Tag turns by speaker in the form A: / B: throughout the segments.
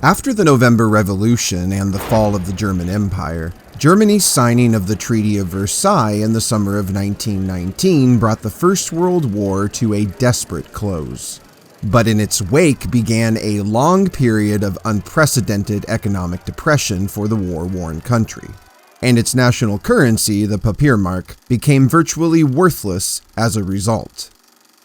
A: After the November Revolution and the fall of the German Empire, Germany's signing of the Treaty of Versailles in the summer of 1919 brought the First World War to a desperate close. But in its wake began a long period of unprecedented economic depression for the war-worn country, and its national currency, the Papiermark, became virtually worthless as a result.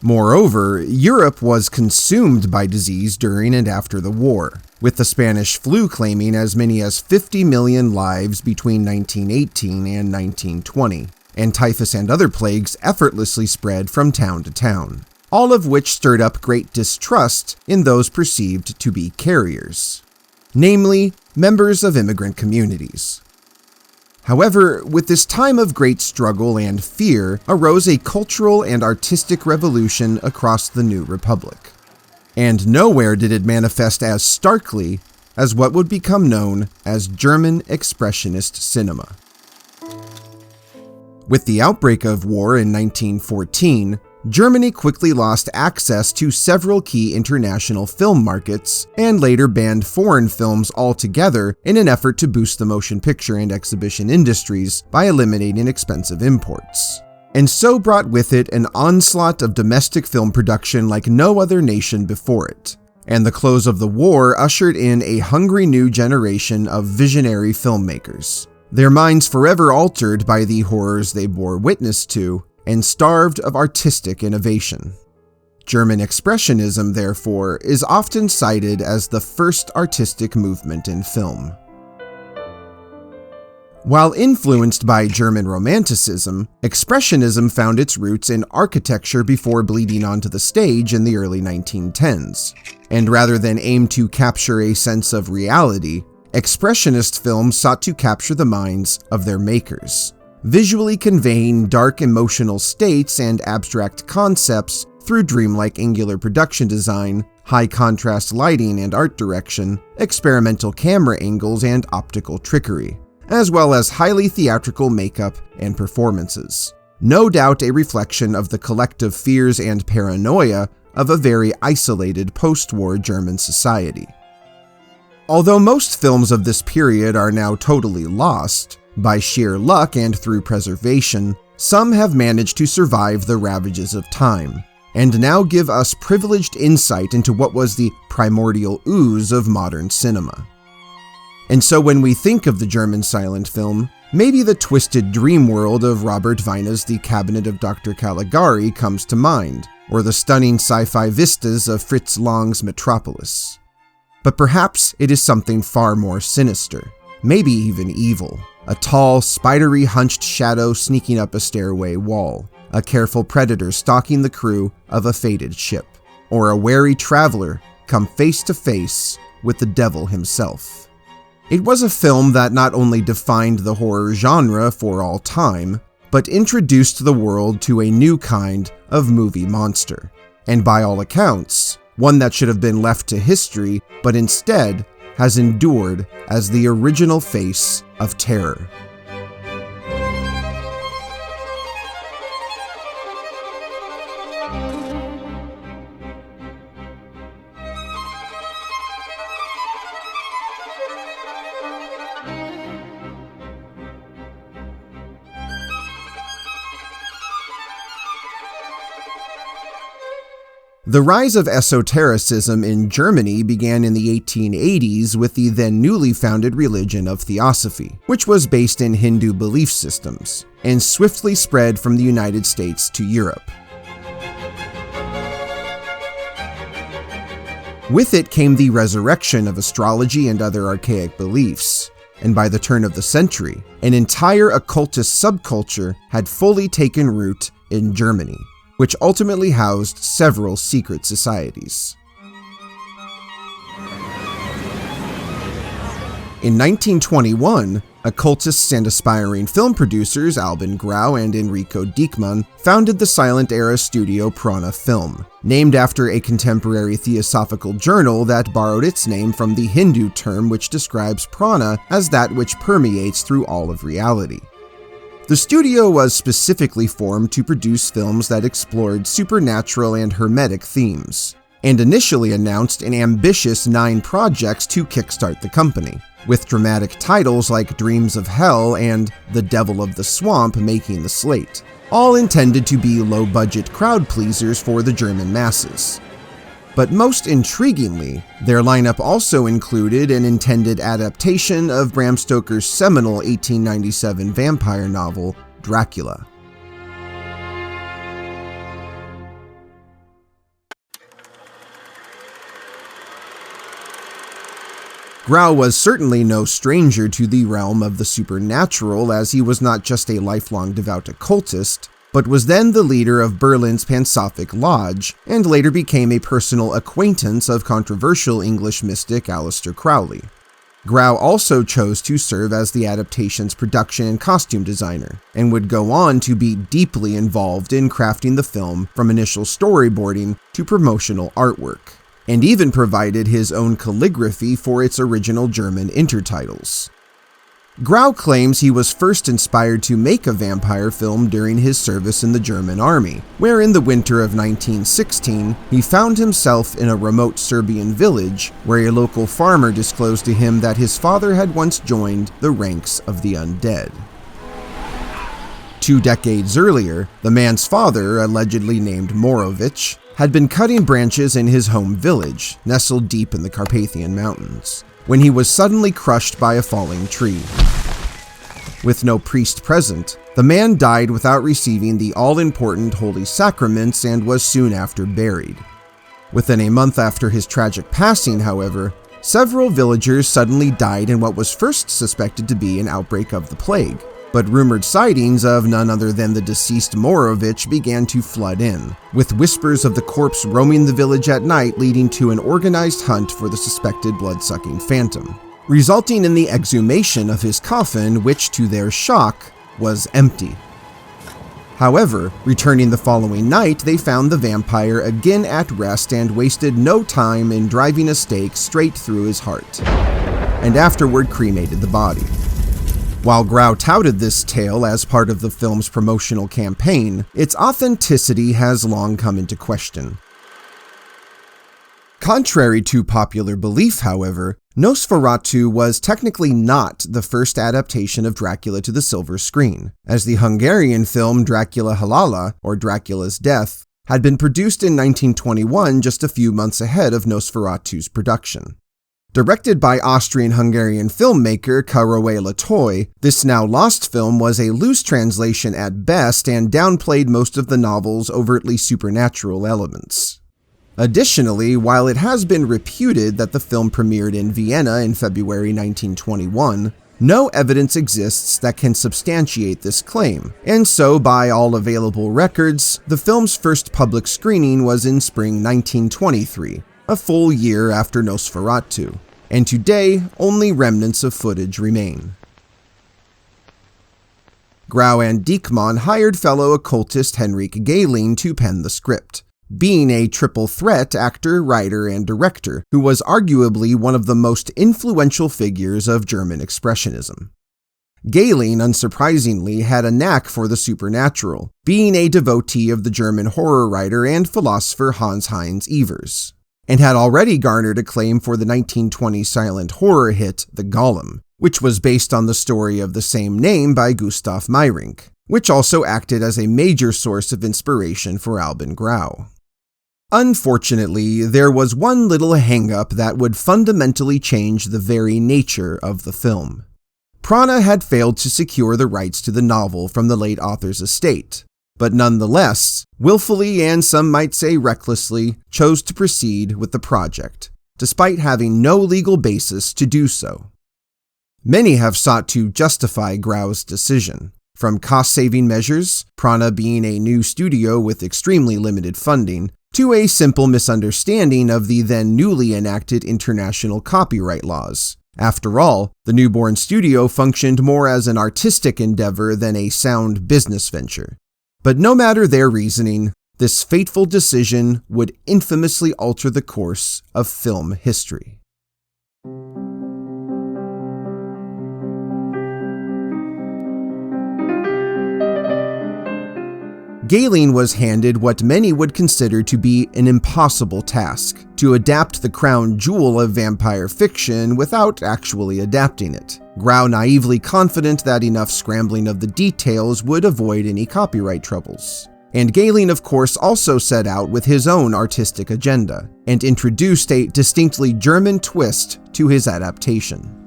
A: Moreover, Europe was consumed by disease during and after the war, with the Spanish flu claiming as many as 50 million lives between 1918 and 1920, and typhus and other plagues effortlessly spread from town to town, all of which stirred up great distrust in those perceived to be carriers, namely members of immigrant communities. However, with this time of great struggle and fear arose a cultural and artistic revolution across the new republic. And nowhere did it manifest as starkly as what would become known as German Expressionist cinema. With the outbreak of war in 1914, Germany quickly lost access to several key international film markets and later banned foreign films altogether in an effort to boost the motion picture and exhibition industries by eliminating expensive imports, and so brought with it an onslaught of domestic film production like no other nation before it. And the close of the war ushered in a hungry new generation of visionary filmmakers, their minds forever altered by the horrors they bore witness to, and starved of artistic innovation. German Expressionism, therefore, is often cited as the first artistic movement in film. While influenced by German Romanticism, Expressionism found its roots in architecture before bleeding onto the stage in the early 1910s, and rather than aim to capture a sense of reality, Expressionist films sought to capture the minds of their makers, visually conveying dark emotional states and abstract concepts through dreamlike angular production design, high-contrast lighting and art direction, experimental camera angles, and optical trickery, as well as highly theatrical makeup and performances. No doubt a reflection of the collective fears and paranoia of a very isolated post-war German society. Although most films of this period are now totally lost, by sheer luck and through preservation, some have managed to survive the ravages of time, and now give us privileged insight into what was the primordial ooze of modern cinema. And so when we think of the German silent film, maybe the twisted dream world of Robert Wiener's The Cabinet of Dr. Caligari comes to mind, or the stunning sci-fi vistas of Fritz Lang's Metropolis. But perhaps it is something far more sinister, maybe even evil. A tall, spidery hunched shadow sneaking up a stairway wall, a careful predator stalking the crew of a fated ship, or a wary traveler come face to face with the devil himself. It was a film that not only defined the horror genre for all time, but introduced the world to a new kind of movie monster, and by all accounts, one that should have been left to history, but instead has endured as the original face of terror. The rise of esotericism in Germany began in the 1880s with the then newly founded religion of Theosophy, which was based in Hindu belief systems, and swiftly spread from the United States to Europe. With it came the resurrection of astrology and other archaic beliefs, and by the turn of the century, an entire occultist subculture had fully taken root in Germany, which ultimately housed several secret societies. In 1921, occultists and aspiring film producers Albin Grau and Enrico Diekmann founded the silent-era studio Prana Film, named after a contemporary theosophical journal that borrowed its name from the Hindu term which describes prana as that which permeates through all of reality. The studio was specifically formed to produce films that explored supernatural and hermetic themes, and initially announced an ambitious 9 projects to kickstart the company, with dramatic titles like Dreams of Hell and The Devil of the Swamp making the slate, all intended to be low-budget crowd pleasers for the German masses. But most intriguingly, their lineup also included an intended adaptation of Bram Stoker's seminal 1897 vampire novel, Dracula. Grau was certainly no stranger to the realm of the supernatural, as he was not just a lifelong devout occultist, but was then the leader of Berlin's Pansophic Lodge, and later became a personal acquaintance of controversial English mystic Aleister Crowley. Grau also chose to serve as the adaptation's production and costume designer, and would go on to be deeply involved in crafting the film from initial storyboarding to promotional artwork, and even provided his own calligraphy for its original German intertitles. Grau claims he was first inspired to make a vampire film during his service in the German army, where in the winter of 1916, he found himself in a remote Serbian village where a local farmer disclosed to him that his father had once joined the ranks of the undead. 2 decades earlier, the man's father, allegedly named Morovich, had been cutting branches in his home village, nestled deep in the Carpathian Mountains, when he was suddenly crushed by a falling tree. With no priest present, the man died without receiving the all-important holy sacraments and was soon after buried. Within a month after his tragic passing, however, several villagers suddenly died in what was first suspected to be an outbreak of the plague, but rumored sightings of none other than the deceased Morovich began to flood in, with whispers of the corpse roaming the village at night leading to an organized hunt for the suspected blood-sucking phantom, resulting in the exhumation of his coffin, which, to their shock, was empty. However, returning the following night, they found the vampire again at rest and wasted no time in driving a stake straight through his heart, and afterward cremated the body. While Grau touted this tale as part of the film's promotional campaign, its authenticity has long come into question. Contrary to popular belief, however, Nosferatu was technically not the first adaptation of Dracula to the silver screen, as the Hungarian film Dracula Halala, or Dracula's Death, had been produced in 1921, just a few months ahead of Nosferatu's production. Directed by Austrian-Hungarian filmmaker Károly Lotoi, this now-lost film was a loose translation at best and downplayed most of the novel's overtly supernatural elements. Additionally, while it has been reputed that the film premiered in Vienna in February 1921, no evidence exists that can substantiate this claim, and so by all available records, the film's first public screening was in spring 1923. A full year after Nosferatu, and today only remnants of footage remain. Grau and Diekmann hired fellow occultist Henrik Galeen to pen the script, being a triple threat actor, writer, and director who was arguably one of the most influential figures of German Expressionism. Galeen, unsurprisingly, had a knack for the supernatural, being a devotee of the German horror writer and philosopher Hans Heinz Evers, and had already garnered acclaim for the 1920 silent horror hit The Golem, which was based on the story of the same name by Gustav Meyrink, which also acted as a major source of inspiration for Albin Grau. Unfortunately, there was one little hang-up that would fundamentally change the very nature of the film. Prana had failed to secure the rights to the novel from the late author's estate, but nonetheless, willfully and some might say recklessly, chose to proceed with the project, despite having no legal basis to do so. Many have sought to justify Grau's decision, from cost-saving measures, Prana being a new studio with extremely limited funding, to a simple misunderstanding of the then newly enacted international copyright laws. After all, the newborn studio functioned more as an artistic endeavor than a sound business venture. But no matter their reasoning, this fateful decision would infamously alter the course of film history. Galen was handed what many would consider to be an impossible task: to adapt the crown jewel of vampire fiction without actually adapting it. Grau naively confident that enough scrambling of the details would avoid any copyright troubles. And Galen, of course, also set out with his own artistic agenda, and introduced a distinctly German twist to his adaptation.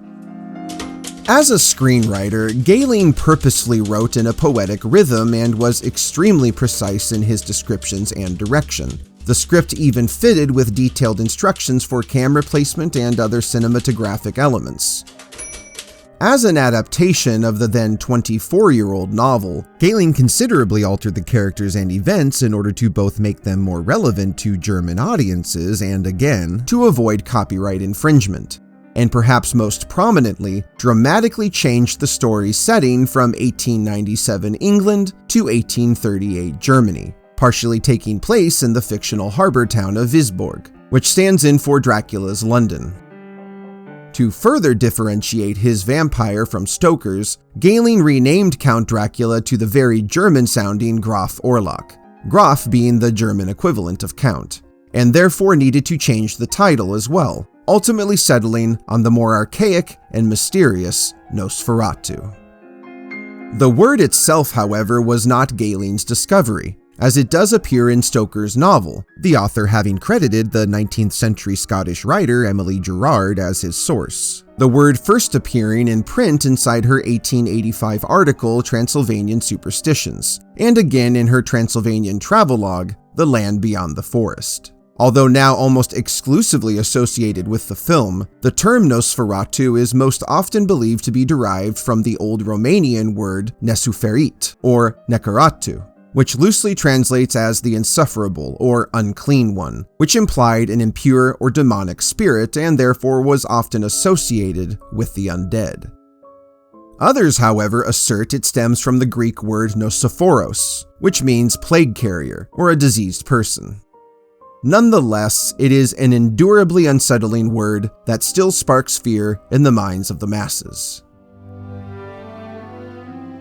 A: As a screenwriter, Galen purposely wrote in a poetic rhythm and was extremely precise in his descriptions and direction. The script even fitted with detailed instructions for camera placement and other cinematographic elements. As an adaptation of the then 24-year-old novel, Galen considerably altered the characters and events in order to both make them more relevant to German audiences and, again, to avoid copyright infringement. And perhaps most prominently, dramatically changed the story's setting from 1897 England to 1838 Germany, partially taking place in the fictional harbor town of Visborg, which stands in for Dracula's London. To further differentiate his vampire from Stoker's, Galen renamed Count Dracula to the very German-sounding Graf Orlok, Graf being the German equivalent of Count, and therefore needed to change the title as well, ultimately settling on the more archaic and mysterious Nosferatu. The word itself, however, was not Galen's discovery, as it does appear in Stoker's novel, the author having credited the 19th century Scottish writer Emily Gerard as his source. The word first appearing in print inside her 1885 article Transylvanian Superstitions, and again in her Transylvanian travelogue, The Land Beyond the Forest. Although now almost exclusively associated with the film, the term Nosferatu is most often believed to be derived from the Old Romanian word Nesuferit, or Nekaratu, which loosely translates as the insufferable or unclean one, which implied an impure or demonic spirit and therefore was often associated with the undead. Others, however, assert it stems from the Greek word nosophoros, which means plague carrier or a diseased person. Nonetheless, it is an endurably unsettling word that still sparks fear in the minds of the masses.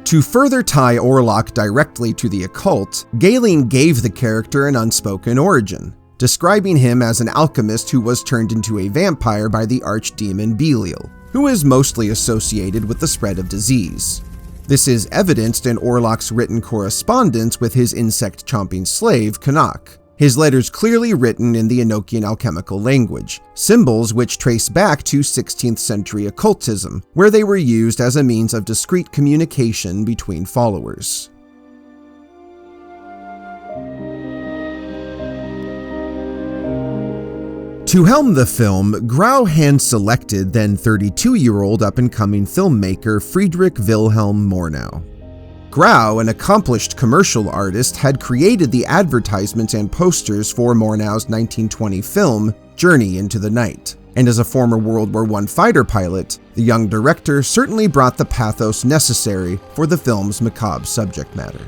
A: To further tie Orlok directly to the occult, Galen gave the character an unspoken origin, describing him as an alchemist who was turned into a vampire by the archdemon Belial, who is mostly associated with the spread of disease. This is evidenced in Orlok's written correspondence with his insect-chomping slave, Granach, his letters clearly written in the Enochian alchemical language, symbols which trace back to 16th century occultism, where they were used as a means of discreet communication between followers. To helm the film, Grau hand-selected then 32-year-old up-and-coming filmmaker Friedrich Wilhelm Murnau. Grau, an accomplished commercial artist, had created the advertisements and posters for Murnau's 1920 film, Journey into the Night, and as a former World War I fighter pilot, the young director certainly brought the pathos necessary for the film's macabre subject matter.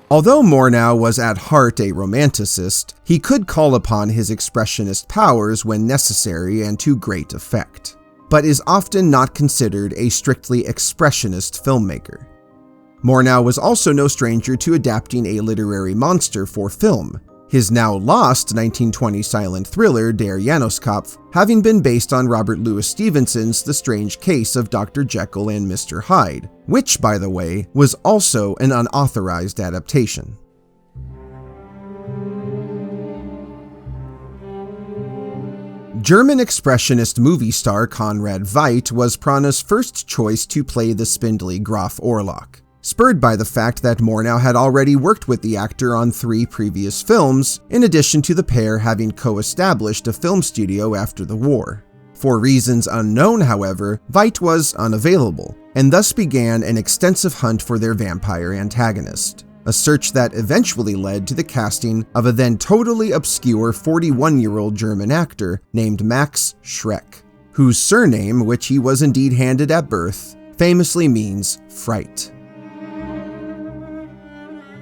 A: Although Murnau was at heart a romanticist, he could call upon his expressionist powers when necessary and to great effect, but is often not considered a strictly expressionist filmmaker. Murnau was also no stranger to adapting a literary monster for film, his now lost 1920 silent thriller Der Janoskopf having been based on Robert Louis Stevenson's The Strange Case of Dr. Jekyll and Mr. Hyde, which, by the way, was also an unauthorized adaptation. German expressionist movie star Conrad Veidt was Prana's first choice to play the spindly Graf Orlok, spurred by the fact that Murnau had already worked with the actor on 3 previous films, in addition to the pair having co-established a film studio after the war. For reasons unknown, however, Veidt was unavailable, and thus began an extensive hunt for their vampire antagonist, a search that eventually led to the casting of a then totally obscure 41-year-old German actor named Max Schreck, whose surname, which he was indeed handed at birth, famously means fright.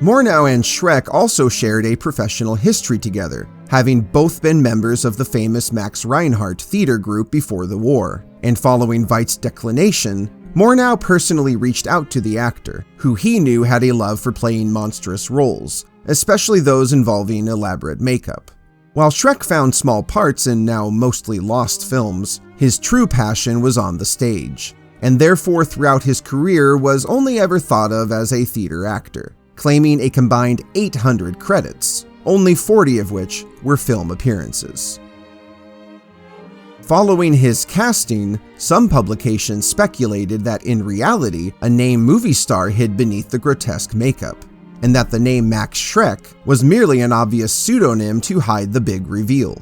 A: Murnau and Schreck also shared a professional history together, having both been members of the famous Max Reinhardt theater group before the war, and following Veidt's declination, Murnau personally reached out to the actor, who he knew had a love for playing monstrous roles, especially those involving elaborate makeup. While Schreck found small parts in now mostly lost films, his true passion was on the stage, and therefore throughout his career was only ever thought of as a theater actor, claiming a combined 800 credits, only 40 of which were film appearances. Following his casting, some publications speculated that in reality, a named movie star hid beneath the grotesque makeup, and that the name Max Schreck was merely an obvious pseudonym to hide the big reveal.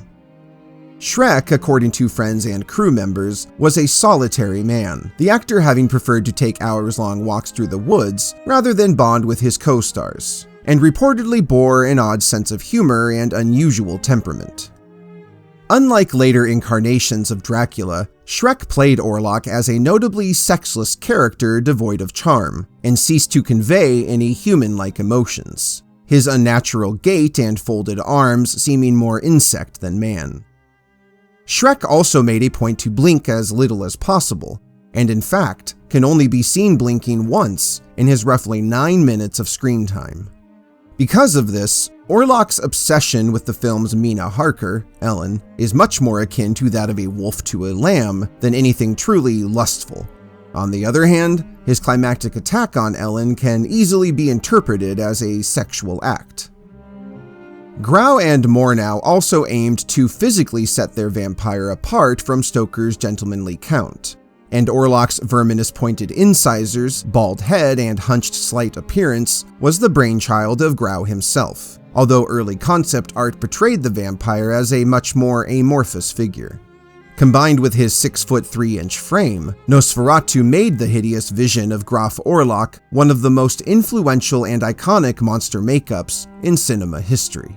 A: Schreck, according to friends and crew members, was a solitary man, the actor having preferred to take hours-long walks through the woods rather than bond with his co-stars, and reportedly bore an odd sense of humor and unusual temperament. Unlike later incarnations of Dracula, Schreck played Orlok as a notably sexless character devoid of charm, and ceased to convey any human-like emotions, his unnatural gait and folded arms seeming more insect than man. Schreck also made a point to blink as little as possible, and in fact, can only be seen blinking once in his roughly 9 minutes of screen time. Because of this, Orlok's obsession with the film's Mina Harker, Ellen, is much more akin to that of a wolf to a lamb than anything truly lustful. On the other hand, his climactic attack on Ellen can easily be interpreted as a sexual act. Grau and Murnau also aimed to physically set their vampire apart from Stoker's gentlemanly count, and Orlok's verminous pointed incisors, bald head, and hunched slight appearance was the brainchild of Grau himself, although early concept art portrayed the vampire as a much more amorphous figure. Combined with his 6'3" frame, Nosferatu made the hideous vision of Graf Orlok one of the most influential and iconic monster makeups in cinema history.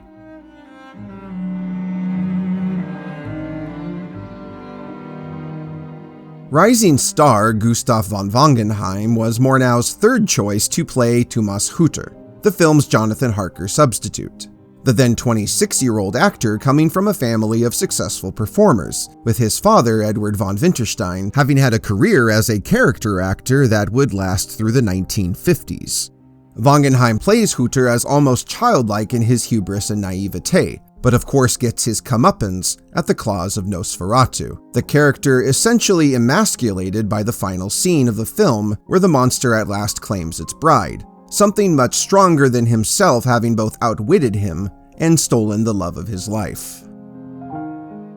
A: Rising star Gustav Von Wongenheim was Murnau's third choice to play Thomas Hutter, the film's Jonathan Harker substitute, the then 26-year-old actor coming from a family of successful performers, with his father, Edward von Winterstein, having had a career as a character actor that would last through the 1950s. Wongenheim plays Hutter as almost childlike in his hubris and naivete, but of course gets his comeuppance at the claws of Nosferatu, the character essentially emasculated by the final scene of the film where the monster at last claims its bride, something much stronger than himself having both outwitted him and stolen the love of his life.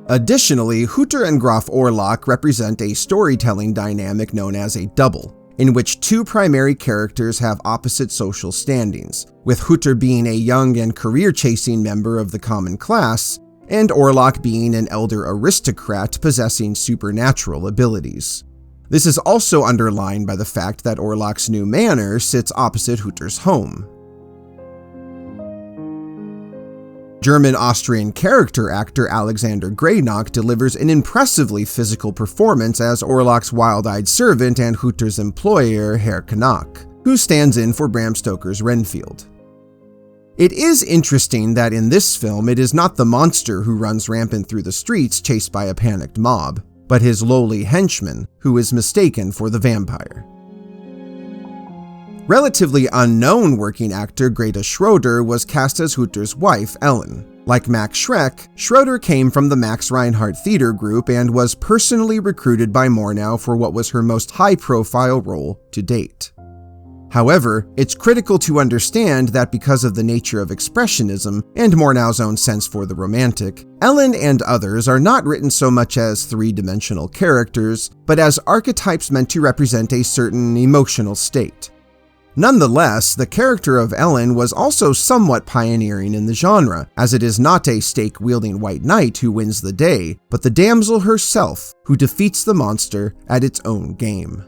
A: Additionally, Hutter and Graf Orlok represent a storytelling dynamic known as a double, in which two primary characters have opposite social standings, with Hutter being a young and career-chasing member of the common class, and Orlok being an elder aristocrat possessing supernatural abilities. This is also underlined by the fact that Orlok's new manor sits opposite Hutter's home. German-Austrian character actor Alexander Granach delivers an impressively physical performance as Orlok's wild-eyed servant and Hutter's employer, Herr Knack, who stands in for Bram Stoker's Renfield. It is interesting that in this film it is not the monster who runs rampant through the streets chased by a panicked mob, but his lowly henchman, who is mistaken for the vampire. Relatively unknown working actor Greta Schröder was cast as Hutter's wife, Ellen. Like Max Schreck, Schröder came from the Max Reinhardt theater group and was personally recruited by Murnau for what was her most high-profile role to date. However, it's critical to understand that because of the nature of expressionism and Murnau's own sense for the romantic, Ellen and others are not written so much as three-dimensional characters, but as archetypes meant to represent a certain emotional state. Nonetheless, the character of Ellen was also somewhat pioneering in the genre, as it is not a stake-wielding white knight who wins the day, but the damsel herself who defeats the monster at its own game.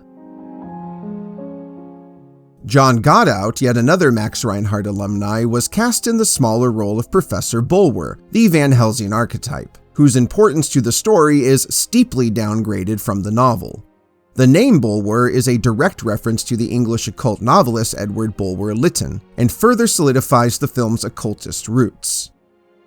A: John Godout, yet another Max Reinhardt alumni, was cast in the smaller role of Professor Bulwer, the Van Helsing archetype, whose importance to the story is steeply downgraded from the novel. The name Bulwer is a direct reference to the English occult novelist Edward Bulwer Lytton, and further solidifies the film's occultist roots.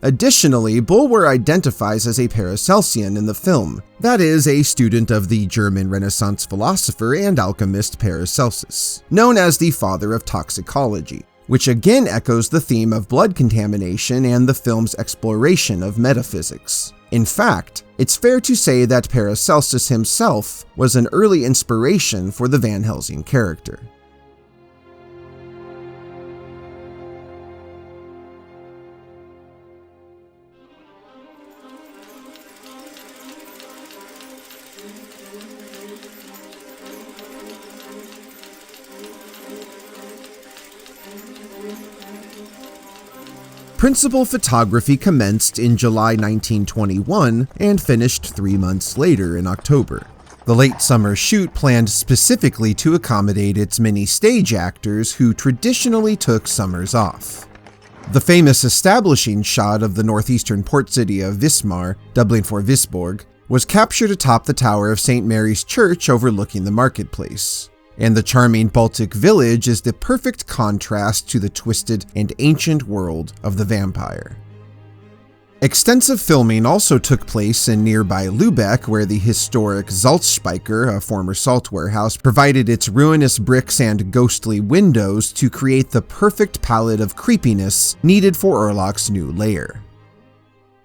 A: Additionally, Bulwer identifies as a Paracelsian in the film, that is, a student of the German Renaissance philosopher and alchemist Paracelsus, known as the father of toxicology, which again echoes the theme of blood contamination and the film's exploration of metaphysics. In fact, it's fair to say that Paracelsus himself was an early inspiration for the Van Helsing character. Principal photography commenced in July 1921 and finished 3 months later in October. The late summer shoot planned specifically to accommodate its many stage actors who traditionally took summers off. The famous establishing shot of the northeastern port city of Wismar, Dublin for Visborg, was captured atop the tower of St. Mary's Church overlooking the marketplace. And the charming Baltic village is the perfect contrast to the twisted and ancient world of the vampire. Extensive filming also took place in nearby Lübeck, where the historic Salzspeicher, a former salt warehouse, provided its ruinous bricks and ghostly windows to create the perfect palette of creepiness needed for Orlok's new lair.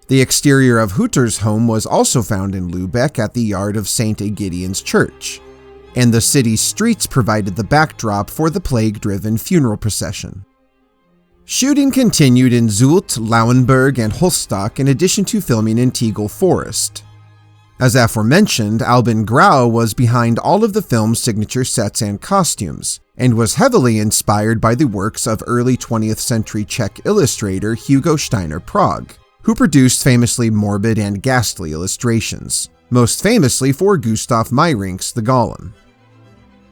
A: The exterior of Hütter's home was also found in Lübeck at the yard of St. Aegidian's Church, and the city's streets provided the backdrop for the plague-driven funeral procession. Shooting continued in Zult, Lauenburg, and Holstock in addition to filming in Tegel Forest. As aforementioned, Albin Grau was behind all of the film's signature sets and costumes, and was heavily inspired by the works of early 20th century Czech illustrator Hugo Steiner Prague, who produced famously morbid and ghastly illustrations, most famously for Gustav Meyrink's The Golem.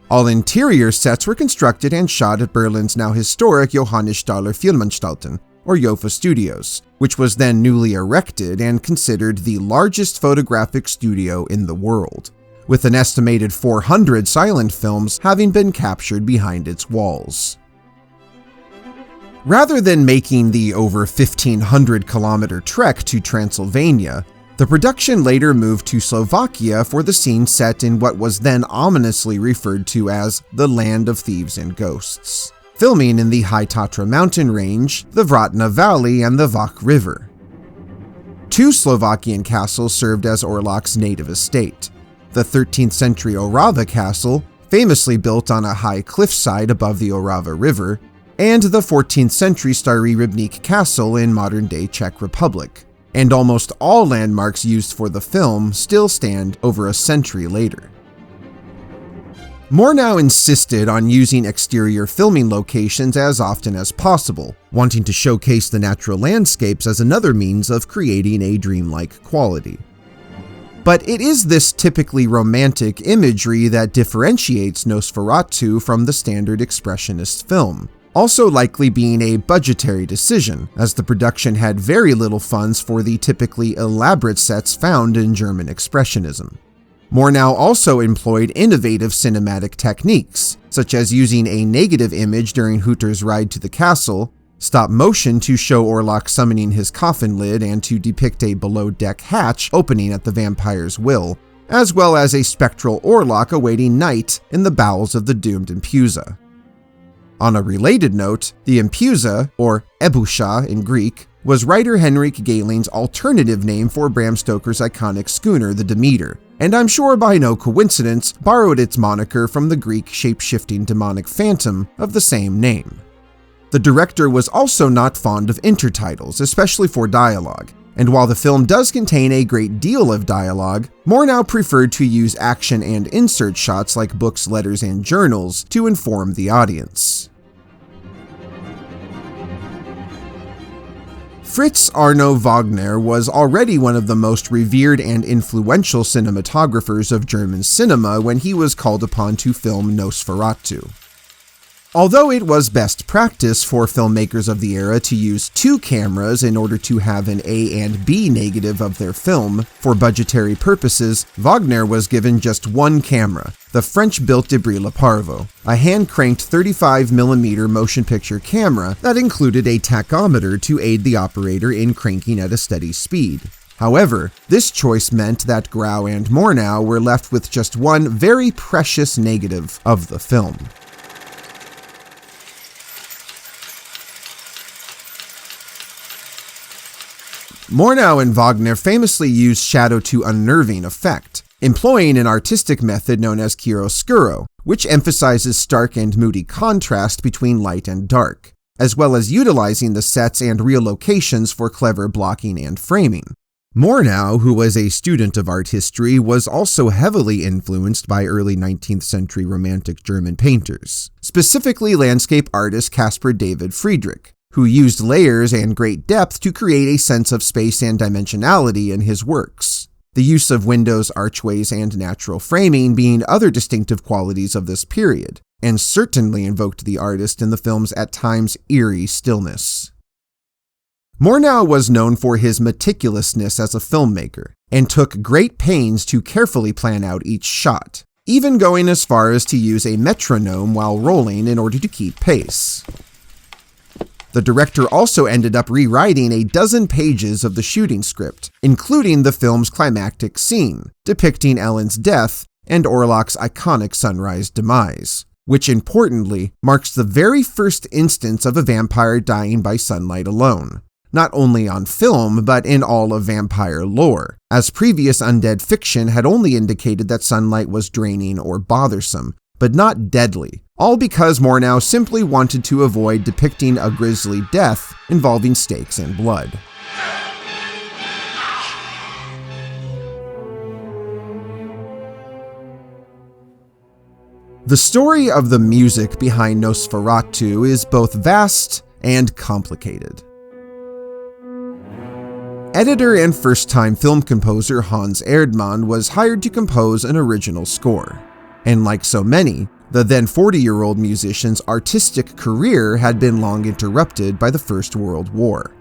A: All interior sets were constructed and shot at Berlin's now historic Johannisstaler Filmanstalten, or JOFA Studios, which was then newly erected and considered the largest photographic studio in the world, with an estimated 400 silent films having been captured behind its walls. Rather than making the over 1,500-kilometer trek to Transylvania, the production later moved to Slovakia for the scene set in what was then ominously referred to as the Land of Thieves and Ghosts, filming in the High Tatra mountain range, the Vratna Valley, and the Vach River. 2 Slovakian castles served as Orlok's native estate: the 13th century Orava Castle, famously built on a high cliffside above the Orava River, and the 14th century Starý Rybník Castle in modern-day Czech Republic. And almost all landmarks used for the film still stand over a century later. Murnau insisted on using exterior filming locations as often as possible, wanting to showcase the natural landscapes as another means of creating a dreamlike quality. But it is this typically romantic imagery that differentiates Nosferatu from the standard expressionist film, also likely being a budgetary decision, as the production had very little funds for the typically elaborate sets found in German expressionism. Murnau also employed innovative cinematic techniques, such as using a negative image during Hütter's ride to the castle, stop motion to show Orlok summoning his coffin lid and to depict a below-deck hatch opening at the vampire's will, as well as a spectral Orlok awaiting night in the bowels of the doomed Impuza. On a related note, the Impuza, or Ebusha in Greek, was writer Henrik Galen's alternative name for Bram Stoker's iconic schooner, the Demeter, and I'm sure by no coincidence borrowed its moniker from the Greek shape-shifting demonic phantom of the same name. The director was also not fond of intertitles, especially for dialogue, and while the film does contain a great deal of dialogue, Murnau preferred to use action and insert shots like books, letters, and journals to inform the audience. Fritz Arno Wagner was already one of the most revered and influential cinematographers of German cinema when he was called upon to film Nosferatu. Although it was best practice for filmmakers of the era to use 2 cameras in order to have an A and B negative of their film, for budgetary purposes, Wagner was given just 1 camera, the French-built Debris Le Parvo, a hand-cranked 35mm motion picture camera that included a tachometer to aid the operator in cranking at a steady speed. However, this choice meant that Grau and Murnau were left with just 1 very precious negative of the film. Murnau and Wagner famously used shadow to unnerving effect, employing an artistic method known as chiaroscuro, which emphasizes stark and moody contrast between light and dark, as well as utilizing the sets and real locations for clever blocking and framing. Murnau, who was a student of art history, was also heavily influenced by early 19th century Romantic German painters, specifically landscape artist Caspar David Friedrich, who used layers and great depth to create a sense of space and dimensionality in his works. The use of windows, archways, and natural framing being other distinctive qualities of this period, and certainly invoked the artist in the film's at times eerie stillness. Murnau was known for his meticulousness as a filmmaker, and took great pains to carefully plan out each shot, even going as far as to use a metronome while rolling in order to keep pace. The director also ended up rewriting a dozen pages of the shooting script, including the film's climactic scene, depicting Ellen's death and Orlok's iconic sunrise demise, which importantly marks the very first instance of a vampire dying by sunlight alone, not only on film but in all of vampire lore, as previous undead fiction had only indicated that sunlight was draining or bothersome, but not deadly, all because Murnau simply wanted to avoid depicting a grisly death involving stakes and blood. The story of the music behind Nosferatu is both vast and complicated. Editor and first-time film composer Hans Erdmann was hired to compose an original score. And like so many, the then 40-year-old musician's artistic career had been long interrupted by the First World War.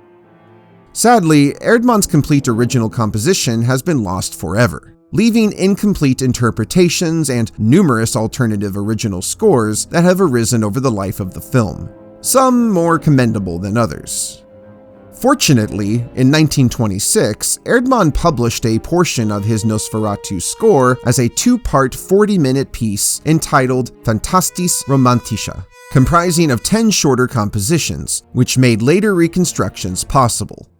A: Sadly, Erdmann's complete original composition has been lost forever, leaving incomplete interpretations and numerous alternative original scores that have arisen over the life of the film, some more commendable than others. Fortunately, in 1926, Erdmann published a portion of his Nosferatu score as a 2-part 40-minute piece entitled Fantastis Romantische, comprising of 10 shorter compositions, which made later reconstructions possible.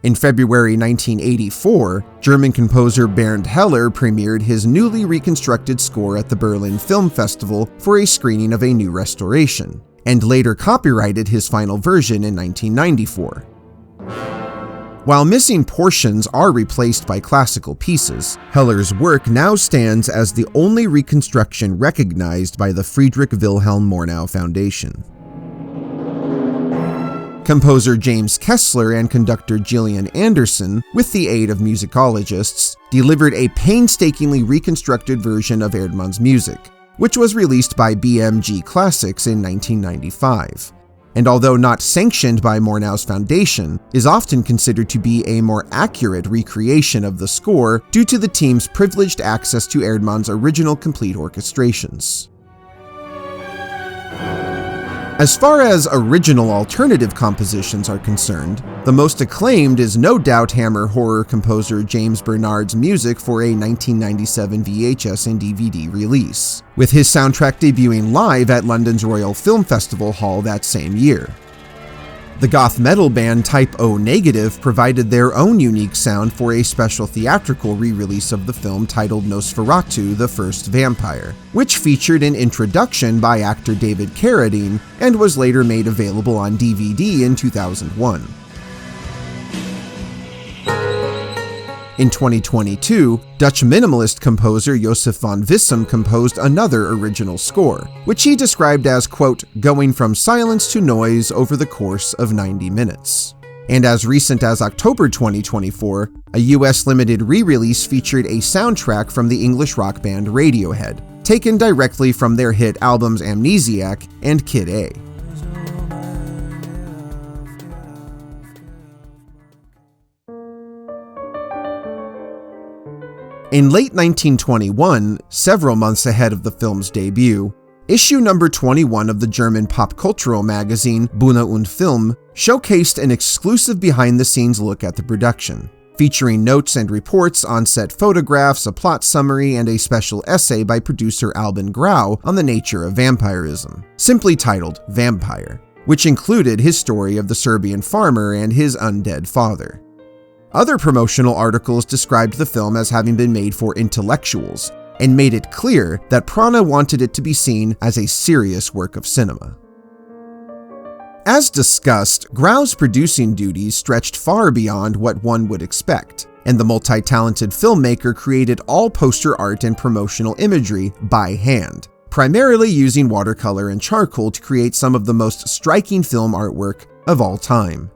A: In February 1984, German composer Bernd Heller premiered his newly reconstructed score at the Berlin Film Festival for a screening of a new restoration, and later copyrighted his final version in 1994. While missing portions are replaced by classical pieces, Heller's work now stands as the only reconstruction recognized by the Friedrich Wilhelm Murnau Foundation. Composer James Kessler and conductor Gillian Anderson, with the aid of musicologists, delivered a painstakingly reconstructed version of Erdmann's music, which was released by BMG Classics in 1995, and although not sanctioned by Murnau's foundation, is often considered to be a more accurate recreation of the score due to the team's privileged access to Erdmann's original complete orchestrations. As far as original alternative compositions are concerned, the most acclaimed is no doubt Hammer horror composer James Bernard's music for a 1997 VHS and DVD release, with his soundtrack debuting live at London's Royal Film Festival Hall that same year. The goth metal band Type O Negative provided their own unique sound for a special theatrical re-release of the film titled Nosferatu: The First Vampire, which featured an introduction by actor David Carradine and was later made available on DVD in 2001. In 2022, Dutch minimalist composer Josef van Vissem composed another original score, which he described as, quote, going from silence to noise over the course of 90 minutes. And as recent as October 2024, a US limited re-release featured a soundtrack from the English rock band Radiohead, taken directly from their hit albums Amnesiac and Kid A. In late 1921, several months ahead of the film's debut, issue number 21 of the German pop cultural magazine Bühne und Film showcased an exclusive behind-the-scenes look at the production, featuring notes and reports, on-set photographs, a plot summary, and a special essay by producer Albin Grau on the nature of vampirism, simply titled Vampire, which included his story of the Serbian farmer and his undead father. Other promotional articles described the film as having been made for intellectuals and made it clear that Prana wanted it to be seen as a serious work of cinema. As discussed, Grau's producing duties stretched far beyond what one would expect, and the multi-talented filmmaker created all poster art and promotional imagery by hand, primarily using watercolor and charcoal to create some of the most striking film artwork of all time.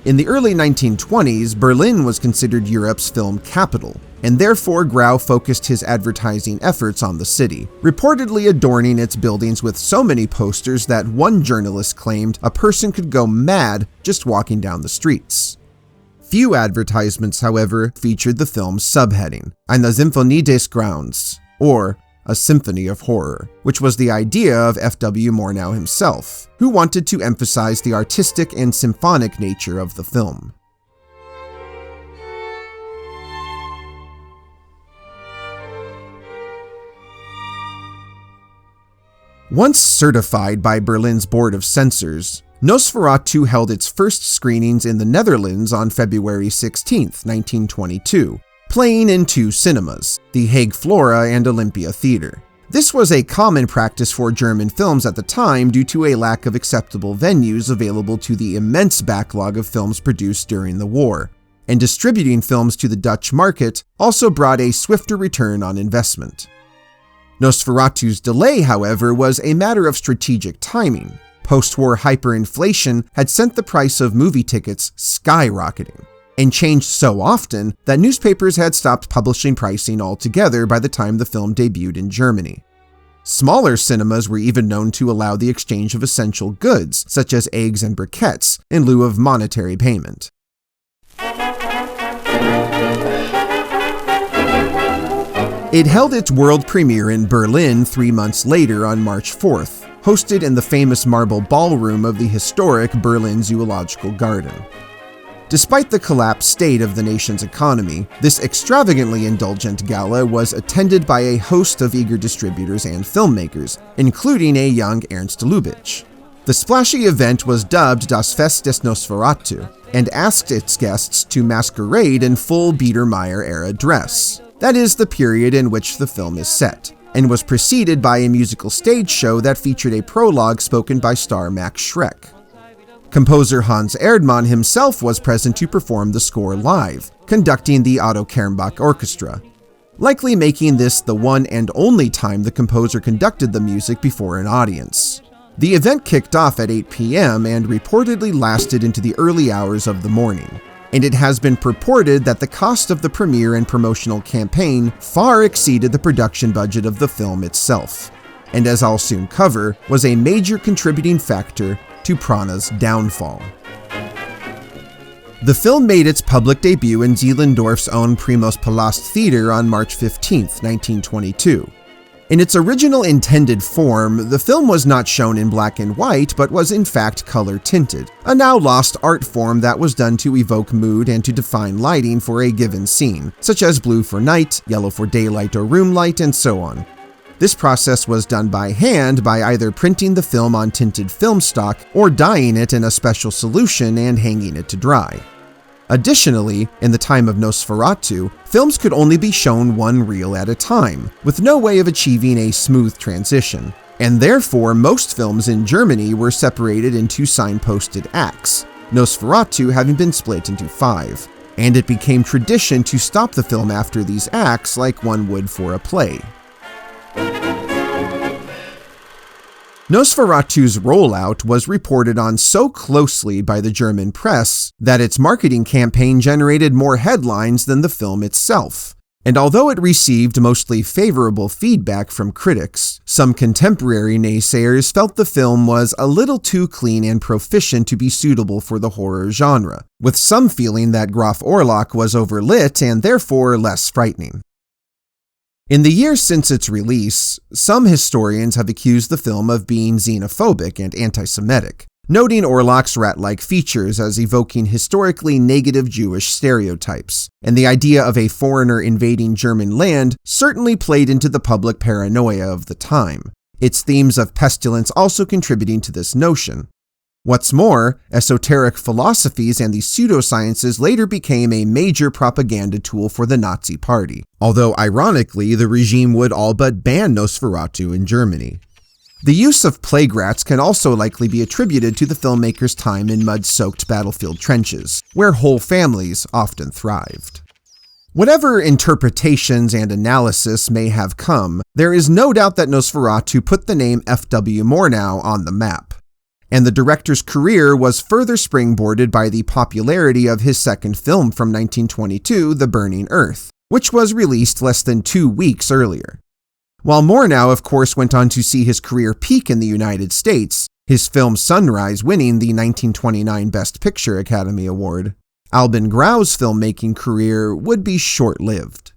A: In the early 1920s, Berlin was considered Europe's film capital, and therefore Grau focused his advertising efforts on the city, reportedly adorning its buildings with so many posters that one journalist claimed a person could go mad just walking down the streets. Few advertisements, however, featured the film's subheading, Eine Symphonie des Grauens, or A Symphony of Horror, which was the idea of F.W. Murnau himself, who wanted to emphasize the artistic and symphonic nature of the film. Once certified by Berlin's Board of Censors, Nosferatu held its first screenings in the Netherlands on February 16, 1922, playing in two cinemas, the Hague Flora and Olympia Theater. This was a common practice for German films at the time due to a lack of acceptable venues available to the immense backlog of films produced during the war, and distributing films to the Dutch market also brought a swifter return on investment. Nosferatu's delay, however, was a matter of strategic timing. Post-war hyperinflation had sent the price of movie tickets skyrocketing, and changed so often that newspapers had stopped publishing pricing altogether by the time the film debuted in Germany. Smaller cinemas were even known to allow the exchange of essential goods, such as eggs and briquettes, in lieu of monetary payment. It held its world premiere in Berlin 3 months later on March 4th, hosted in the famous marble ballroom of the historic Berlin Zoological Garden. Despite the collapsed state of the nation's economy, this extravagantly indulgent gala was attended by a host of eager distributors and filmmakers, including a young Ernst Lubitsch. The splashy event was dubbed Das Fest des Nosferatu and asked its guests to masquerade in full Biedermeier-era dress. That is the period in which the film is set, and was preceded by a musical stage show that featured a prologue spoken by star Max Schreck. Composer Hans Erdmann himself was present to perform the score live, conducting the Otto Kernbach Orchestra, likely making this the one and only time the composer conducted the music before an audience. The event kicked off at 8 p.m. and reportedly lasted into the early hours of the morning, and it has been purported that the cost of the premiere and promotional campaign far exceeded the production budget of the film itself, and as I'll soon cover, was a major contributing factor to Prana's downfall. The film made its public debut in Zehlendorf's own Primus Palast Theater on March 15, 1922. In its original intended form, the film was not shown in black and white, but was in fact color-tinted, a now-lost art form that was done to evoke mood and to define lighting for a given scene, such as blue for night, yellow for daylight or room light, and so on. This process was done by hand by either printing the film on tinted film stock or dyeing it in a special solution and hanging it to dry. Additionally, in the time of Nosferatu, films could only be shown one reel at a time, with no way of achieving a smooth transition, and therefore most films in Germany were separated into signposted acts, Nosferatu having been split into 5, and it became tradition to stop the film after these acts like one would for a play. Nosferatu's rollout was reported on so closely by the German press that its marketing campaign generated more headlines than the film itself, And although it received mostly favorable feedback from critics, some contemporary naysayers felt the film was a little too clean and proficient to be suitable for the horror genre, with some feeling that Graf Orlok was overlit and therefore less frightening. In the years since its release, some historians have accused the film of being xenophobic and anti-Semitic, noting Orlok's rat-like features as evoking historically negative Jewish stereotypes, and the idea of a foreigner invading German land certainly played into the public paranoia of the time, its themes of pestilence also contributing to this notion. What's more, esoteric philosophies and the pseudosciences later became a major propaganda tool for the Nazi Party, although ironically the regime would all but ban Nosferatu in Germany. The use of plague rats can also likely be attributed to the filmmaker's time in mud-soaked battlefield trenches, where whole families often thrived. Whatever interpretations and analysis may have come, there is no doubt that Nosferatu put the name F.W. Murnau on the map. And the director's career was further springboarded by the popularity of his second film from 1922, The Burning Earth, which was released less than 2 weeks earlier. While Murnau, of course, went on to see his career peak in the United States, his film Sunrise winning the 1929 Best Picture Academy Award, Albin Grau's filmmaking career would be short-lived.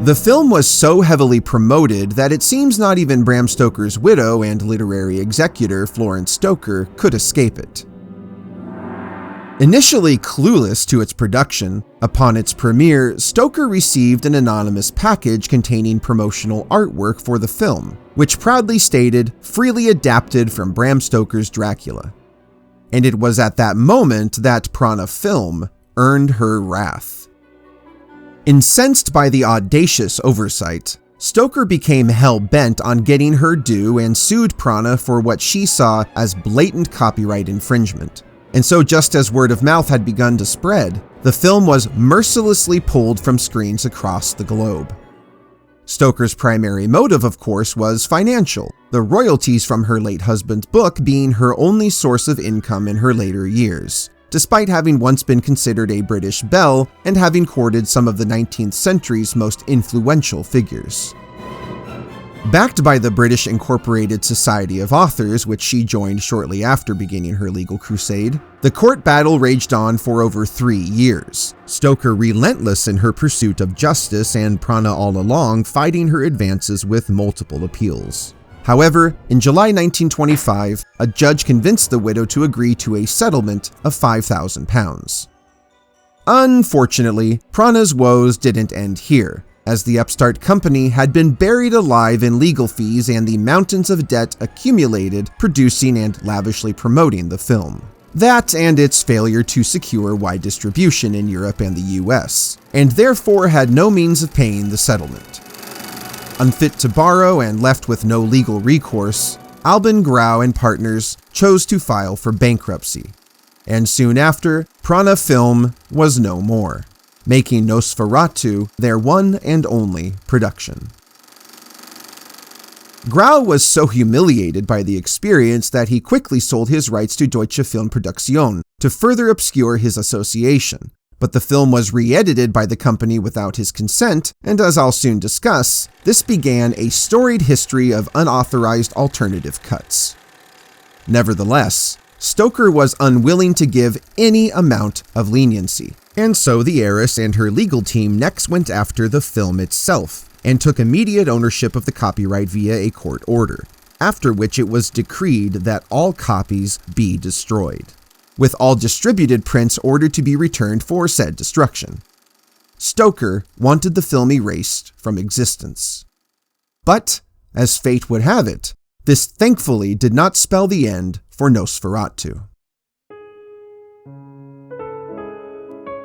A: The film was so heavily promoted that it seems not even Bram Stoker's widow and literary executor Florence Stoker could escape it. Initially clueless to its production, upon its premiere, Stoker received an anonymous package containing promotional artwork for the film, which proudly stated, "freely adapted from Bram Stoker's Dracula." And it was at that moment that Prana Film earned her wrath. Incensed by the audacious oversight, Stoker became hell-bent on getting her due and sued Prana for what she saw as blatant copyright infringement. And so just as word of mouth had begun to spread, the film was mercilessly pulled from screens across the globe. Stoker's primary motive, of course, was financial, the royalties from her late husband's book being her only source of income in her later years, despite having once been considered a British belle and having courted some of the 19th century's most influential figures. Backed by the British Incorporated Society of Authors, which she joined shortly after beginning her legal crusade, the court battle raged on for over 3 years, Stoker relentless in her pursuit of justice and Prana all along fighting her advances with multiple appeals. However, in July 1925, a judge convinced the widow to agree to a settlement of £5,000. Unfortunately, Prana's woes didn't end here, as the upstart company had been buried alive in legal fees and the mountains of debt accumulated producing and lavishly promoting the film. That and its failure to secure wide distribution in Europe and the US, and therefore had no means of paying the settlement. Unfit to borrow and left with no legal recourse, Albin Grau and partners chose to file for bankruptcy. And soon after, Prana Film was no more, making Nosferatu their one and only production. Grau was so humiliated by the experience that he quickly sold his rights to Deutsche Filmproduktion to further obscure his association. But the film was re-edited by the company without his consent, and as I'll soon discuss, this began a storied history of unauthorized alternative cuts. Nevertheless, Stoker was unwilling to give any amount of leniency, and so the heiress and her legal team next went after the film itself, and took immediate ownership of the copyright via a court order, after which it was decreed that all copies be destroyed, with all distributed prints ordered to be returned for said destruction. Stoker wanted the film erased from existence. But, as fate would have it, this thankfully did not spell the end for Nosferatu.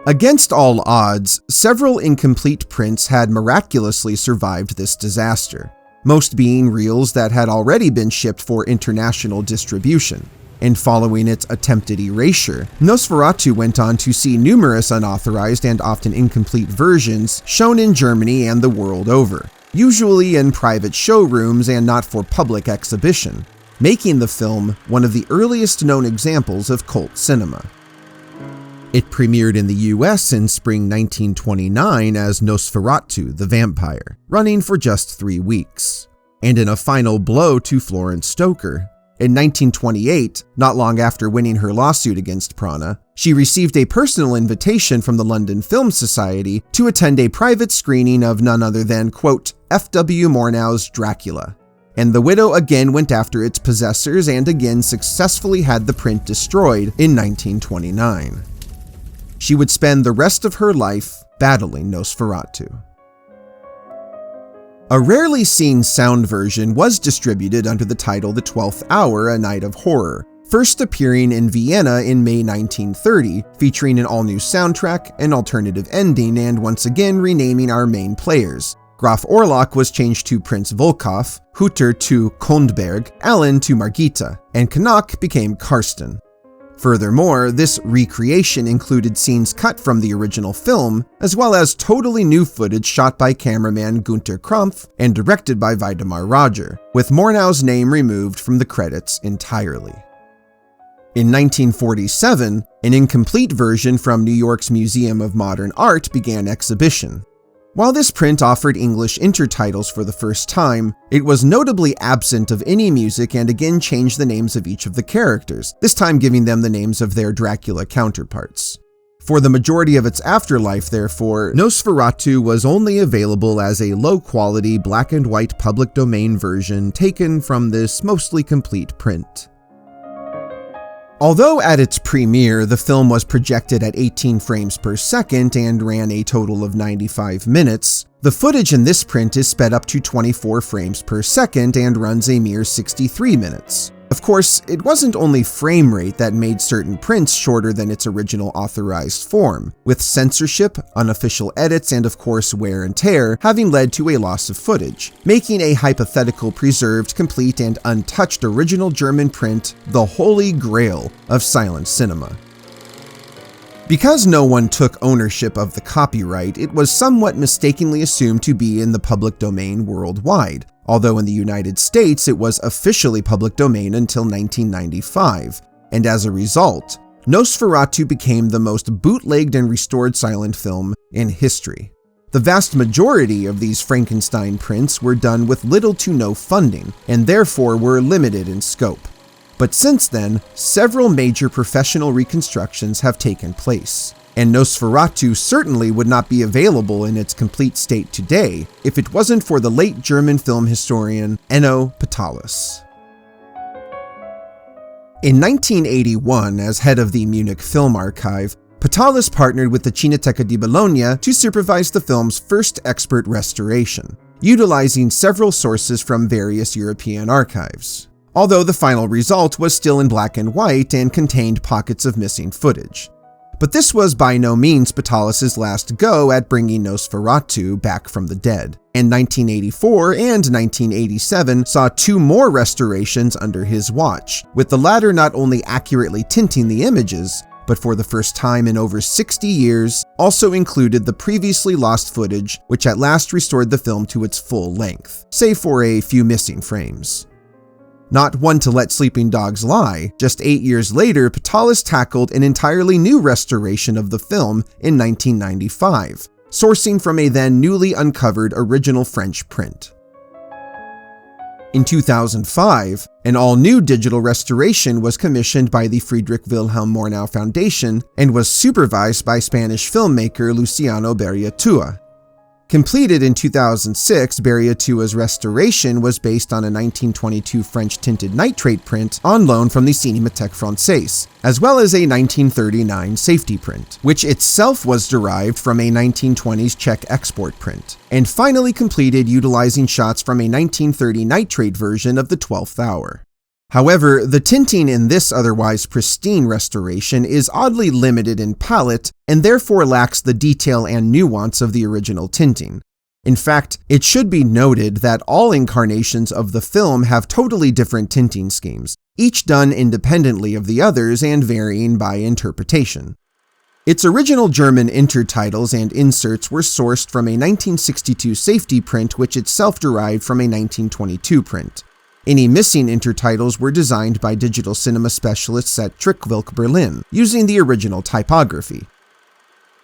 A: Against all odds, several incomplete prints had miraculously survived this disaster, most being reels that had already been shipped for international distribution. and following its attempted erasure, Nosferatu went on to see numerous unauthorized and often incomplete versions shown in Germany and the world over, usually in private showrooms and not for public exhibition, making the film one of the earliest known examples of cult cinema. It premiered in the US in spring 1929 as Nosferatu the Vampire, running for just 3 weeks. And in a final blow to Florence Stoker, in 1928, not long after winning her lawsuit against Prana, she received a personal invitation from the London Film Society to attend a private screening of none other than, quote, F.W. Murnau's Dracula. And the widow again went after its possessors and again successfully had the print destroyed in 1929. She would spend the rest of her life battling Nosferatu. A rarely seen sound version was distributed under the title The 12th Hour, A Night of Horror, first appearing in Vienna in May 1930, featuring an all-new soundtrack, an alternative ending, and once again renaming our main players. Graf Orlok was changed to Prince Volkov, Hutter to Kondberg, Allen to Margita, and Granach became Karsten. Furthermore, this recreation included scenes cut from the original film, as well as totally new footage shot by cameraman Günter Krampf and directed by Weidemar Roger, with Murnau's name removed from the credits entirely. In 1947, an incomplete version from New York's Museum of Modern Art began exhibition. While this print offered English intertitles for the first time, it was notably absent of any music and again changed the names of each of the characters, this time giving them the names of their Dracula counterparts. For the majority of its afterlife, therefore, Nosferatu was only available as a low-quality black and white public domain version taken from this mostly complete print. Although at its premiere, the film was projected at 18 frames per second and ran a total of 95 minutes, the footage in this print is sped up to 24 frames per second and runs a mere 63 minutes. Of course, it wasn't only frame rate that made certain prints shorter than its original authorized form, with censorship, unofficial edits, and of course wear and tear having led to a loss of footage, making a hypothetical preserved, complete, and untouched original German print the holy grail of silent cinema. Because no one took ownership of the copyright, it was somewhat mistakenly assumed to be in the public domain worldwide, although in the United States it was officially public domain until 1995, and as a result, Nosferatu became the most bootlegged and restored silent film in history. The vast majority of these Frankenstein prints were done with little to no funding, and therefore were limited in scope. But since then, several major professional reconstructions have taken place, and Nosferatu certainly would not be available in its complete state today if it wasn't for the late German film historian Enno Patalis. In 1981, as head of the Munich Film Archive, Patalis partnered with the Cineteca di Bologna to supervise the film's first expert restoration, utilizing several sources from various European archives, although the final result was still in black and white and contained pockets of missing footage. But this was by no means Patalis' last go at bringing Nosferatu back from the dead, and 1984 and 1987 saw 2 more restorations under his watch, with the latter not only accurately tinting the images, but for the first time in over 60 years, also included the previously lost footage, which at last restored the film to its full length, save for a few missing frames. Not one to let sleeping dogs lie, just 8 years later, Patalis tackled an entirely new restoration of the film in 1995, sourcing from a then newly uncovered original French print. In 2005, an all-new digital restoration was commissioned by the Friedrich Wilhelm Murnau Foundation and was supervised by Spanish filmmaker Luciano Barriatua. Completed in 2006, Barriatua's restoration was based on a 1922 French tinted nitrate print on loan from the Cinémathèque Française, as well as a 1939 safety print, which itself was derived from a 1920s Czech export print, and finally completed utilizing shots from a 1930 nitrate version of The 12th Hour. However, the tinting in this otherwise pristine restoration is oddly limited in palette and therefore lacks the detail and nuance of the original tinting. In fact, it should be noted that all incarnations of the film have totally different tinting schemes, each done independently of the others and varying by interpretation. Its original German intertitles and inserts were sourced from a 1962 safety print which itself derived from a 1922 print. Any missing intertitles were designed by digital cinema specialists at Trickwilk, Berlin, using the original typography.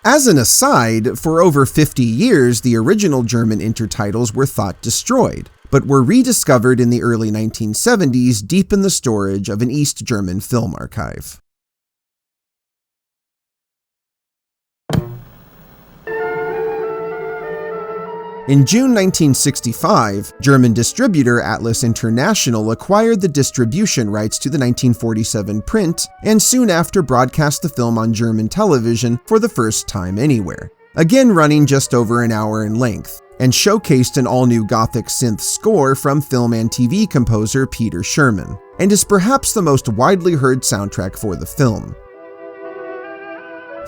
A: As an aside, for over 50 years the original German intertitles were thought destroyed, but were rediscovered in the early 1970s deep in the storage of an East German film archive. In June 1965, German distributor Atlas International acquired the distribution rights to the 1947 print and soon after broadcast the film on German television for the first time anywhere, again running just over an hour in length, and showcased an all-new Gothic synth score from film and TV composer Peter Sherman, and is perhaps the most widely heard soundtrack for the film.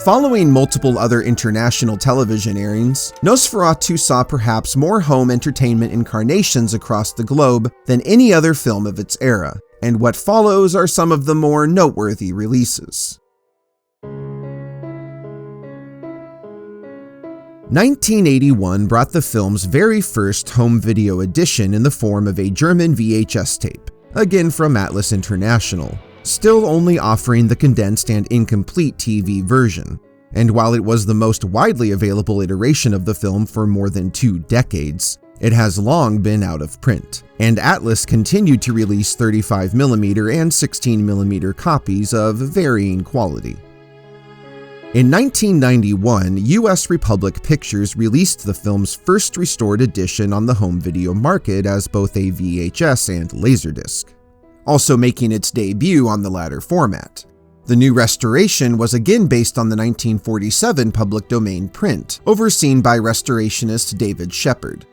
A: Following multiple other international television airings, Nosferatu saw perhaps more home entertainment incarnations across the globe than any other film of its era, and what follows are some of the more noteworthy releases. 1981 brought the film's very first home video edition in the form of a German VHS tape, again from Atlas International, still only offering the condensed and incomplete TV version. And while it was the most widely available iteration of the film for more than 2 decades, it has long been out of print, and Atlas continued to release 35mm and 16mm copies of varying quality. In 1991, US Republic Pictures released the film's first restored edition on the home video market as both a VHS and Laserdisc, also making its debut on the latter format. The new restoration was again based on the 1947 public domain print, overseen by restorationist David Shepard.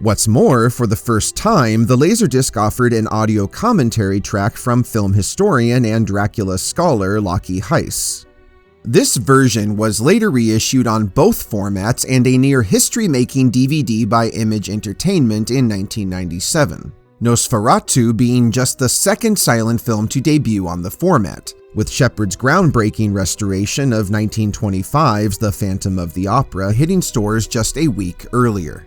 A: What's more, for the first time, the Laserdisc offered an audio commentary track from film historian and Dracula scholar Lockie Heiss. This version was later reissued on both formats and a near history-making DVD by Image Entertainment in 1997. Nosferatu being just the second silent film to debut on the format, with Shepard's groundbreaking restoration of 1925's The Phantom of the Opera hitting stores just a week earlier.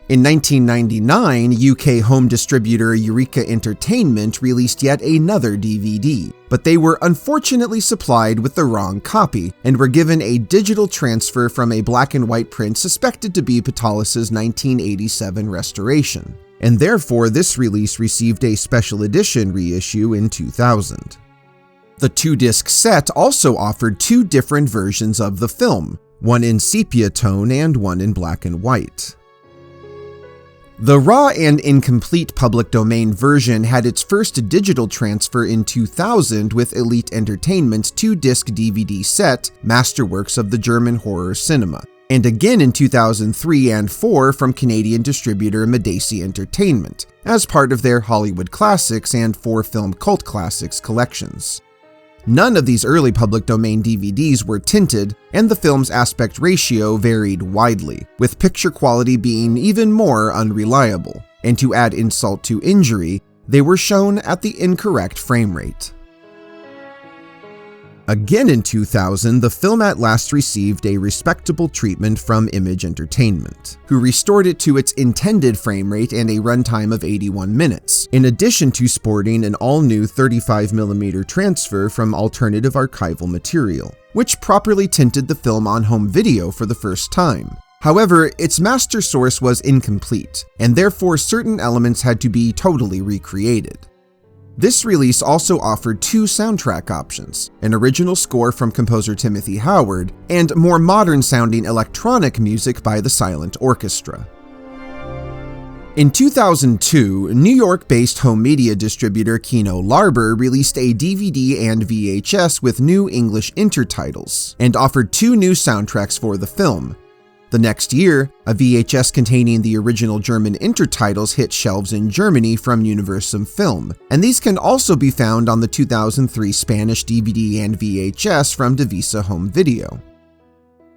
A: In 1999, UK home distributor Eureka Entertainment released yet another DVD, but they were unfortunately supplied with the wrong copy and were given a digital transfer from a black and white print suspected to be Patalis' 1987 restoration, and therefore this release received a special edition reissue in 2000. The 2-disc set also offered 2 different versions of the film, one in sepia tone and one in black and white. The raw and incomplete public domain version had its first digital transfer in 2000 with Elite Entertainment's 2-disc DVD set, Masterworks of the German Horror Cinema, and again in 2003 and 4 from Canadian distributor Medici Entertainment, as part of their Hollywood Classics and 4-film Cult Classics collections. None of these early public domain DVDs were tinted, and the film's aspect ratio varied widely, with picture quality being even more unreliable, and to add insult to injury, they were shown at the incorrect frame rate. Again in 2000, the film at last received a respectable treatment from Image Entertainment, who restored it to its intended frame rate and a runtime of 81 minutes, in addition to sporting an all-new 35mm transfer from alternative archival material, which properly tinted the film on home video for the first time. However, its master source was incomplete, and therefore certain elements had to be totally recreated. This release also offered 2 soundtrack options, an original score from composer Timothy Howard, and more modern-sounding electronic music by the Silent Orchestra. In 2002, New York-based home media distributor Kino Lorber released a DVD and VHS with new English intertitles, and offered 2 new soundtracks for the film. The next year, a VHS containing the original German intertitles hit shelves in Germany from Universum Film, and these can also be found on the 2003 Spanish DVD and VHS from Divisa Home Video.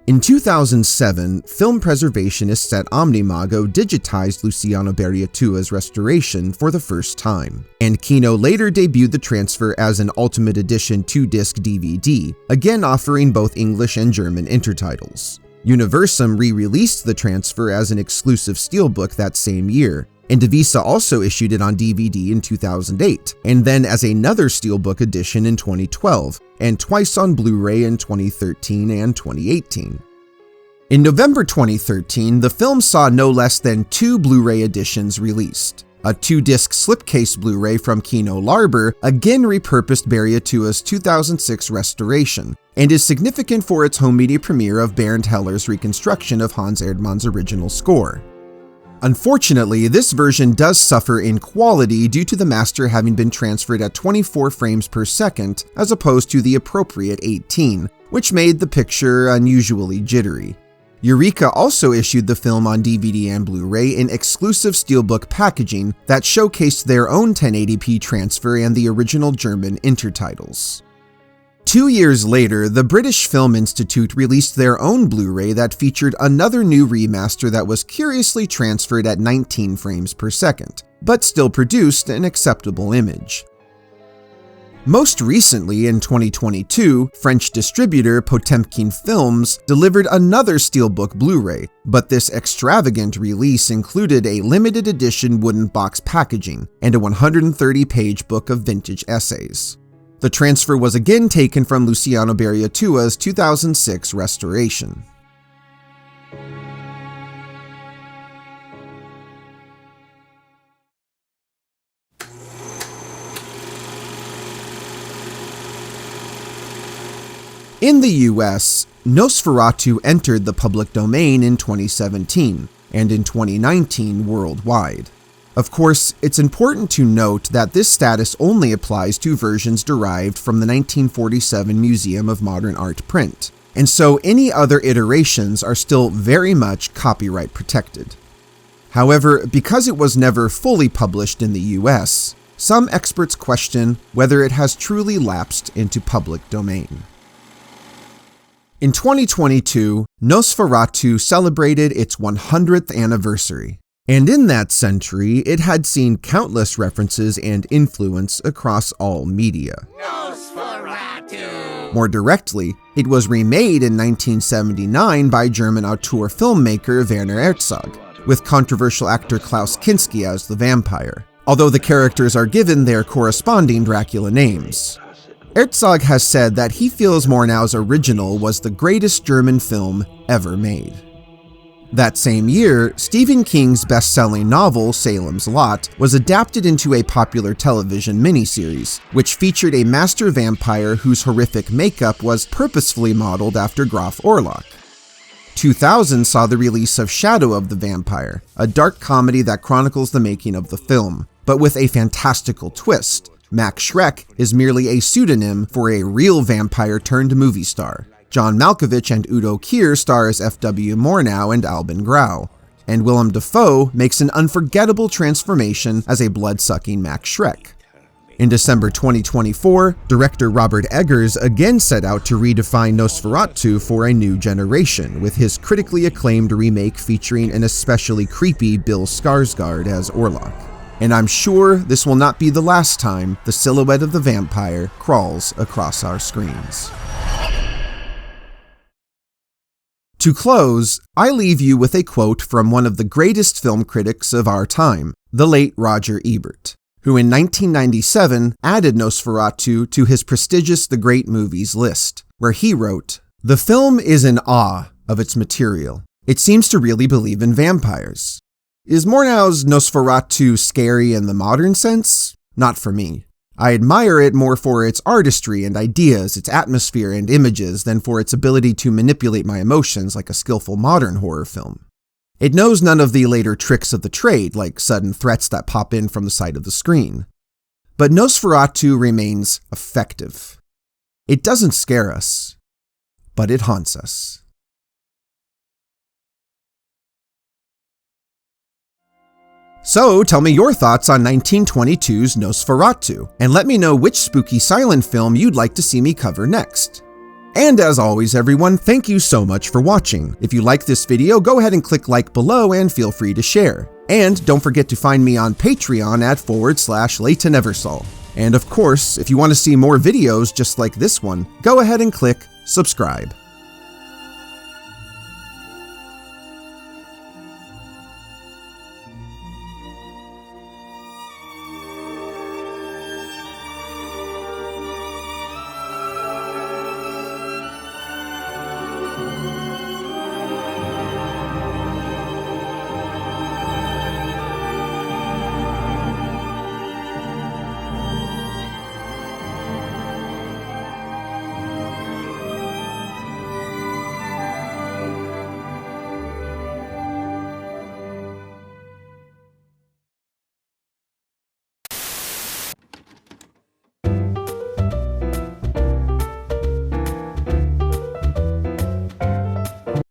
A: In 2007, film preservationists at Omnimago digitized Luciano Berriatua's restoration for the first time, and Kino later debuted the transfer as an Ultimate Edition 2-disc DVD, again offering both English and German intertitles. Universum re-released the transfer as an exclusive steelbook that same year, and Devisa also issued it on DVD in 2008, and then as another steelbook edition in 2012, and twice on Blu-ray in 2013 and 2018. In November 2013, the film saw no less than 2 Blu-ray editions released. A 2-disc slipcase Blu-ray from Kino Lorber again repurposed Berriatua's 2006 restoration, and is significant for its home media premiere of Bernd Heller's reconstruction of Hans Erdmann's original score. Unfortunately, this version does suffer in quality due to the master having been transferred at 24 frames per second as opposed to the appropriate 18, which made the picture unusually jittery. Eureka also issued the film on DVD and Blu-ray in exclusive steelbook packaging that showcased their own 1080p transfer and the original German intertitles. 2 years later, the British Film Institute released their own Blu-ray that featured another new remaster that was curiously transferred at 19 frames per second, but still produced an acceptable image. Most recently, in 2022, French distributor Potemkin Films delivered another steelbook Blu-ray, but this extravagant release included a limited edition wooden box packaging and a 130-page book of vintage essays. The transfer was again taken from Luciano Berriatua's 2006 restoration. In the US, Nosferatu entered the public domain in 2017, and in 2019 worldwide. Of course, it's important to note that this status only applies to versions derived from the 1947 Museum of Modern Art print, and so any other iterations are still very much copyright protected. However, because it was never fully published in the US, some experts question whether it has truly lapsed into public domain. In 2022, Nosferatu celebrated its 100th anniversary. And in that century, it had seen countless references and influence across all media. Nosferatu! More directly, it was remade in 1979 by German auteur filmmaker Werner Herzog, with controversial actor Klaus Kinski as the vampire, although the characters are given their corresponding Dracula names. Herzog has said that he feels Murnau's original was the greatest German film ever made. That same year, Stephen King's best-selling novel, Salem's Lot, was adapted into a popular television miniseries, which featured a master vampire whose horrific makeup was purposefully modeled after Graf Orlok. 2000 saw the release of Shadow of the Vampire, a dark comedy that chronicles the making of the film, but with a fantastical twist. Max Schreck is merely a pseudonym for a real vampire-turned-movie star. John Malkovich and Udo Kier star as F.W. Murnau and Albin Grau, and Willem Dafoe makes an unforgettable transformation as a blood-sucking Max Schreck. In December 2024, director Robert Eggers again set out to redefine Nosferatu for a new generation, with his critically acclaimed remake featuring an especially creepy Bill Skarsgård as Orlok. And I'm sure this will not be the last time the silhouette of the vampire crawls across our screens. To close, I leave you with a quote from one of the greatest film critics of our time, the late Roger Ebert, who in 1997 added Nosferatu to his prestigious The Great Movies list, where he wrote, "The film is in awe of its material. It seems to really believe in vampires. Is Murnau's Nosferatu scary in the modern sense? Not for me. I admire it more for its artistry and ideas, its atmosphere and images, than for its ability to manipulate my emotions like a skillful modern horror film. It knows none of the later tricks of the trade, like sudden threats that pop in from the side of the screen. But Nosferatu remains effective. It doesn't scare us, but it haunts us." So tell me your thoughts on 1922's Nosferatu, and let me know which spooky silent film you'd like to see me cover next. And as always, everyone, thank you so much for watching. If you like this video, go ahead and click like below and feel free to share. And don't forget to find me on Patreon at /LeightonEversol. And of course, if you want to see more videos just like this one, go ahead and click subscribe.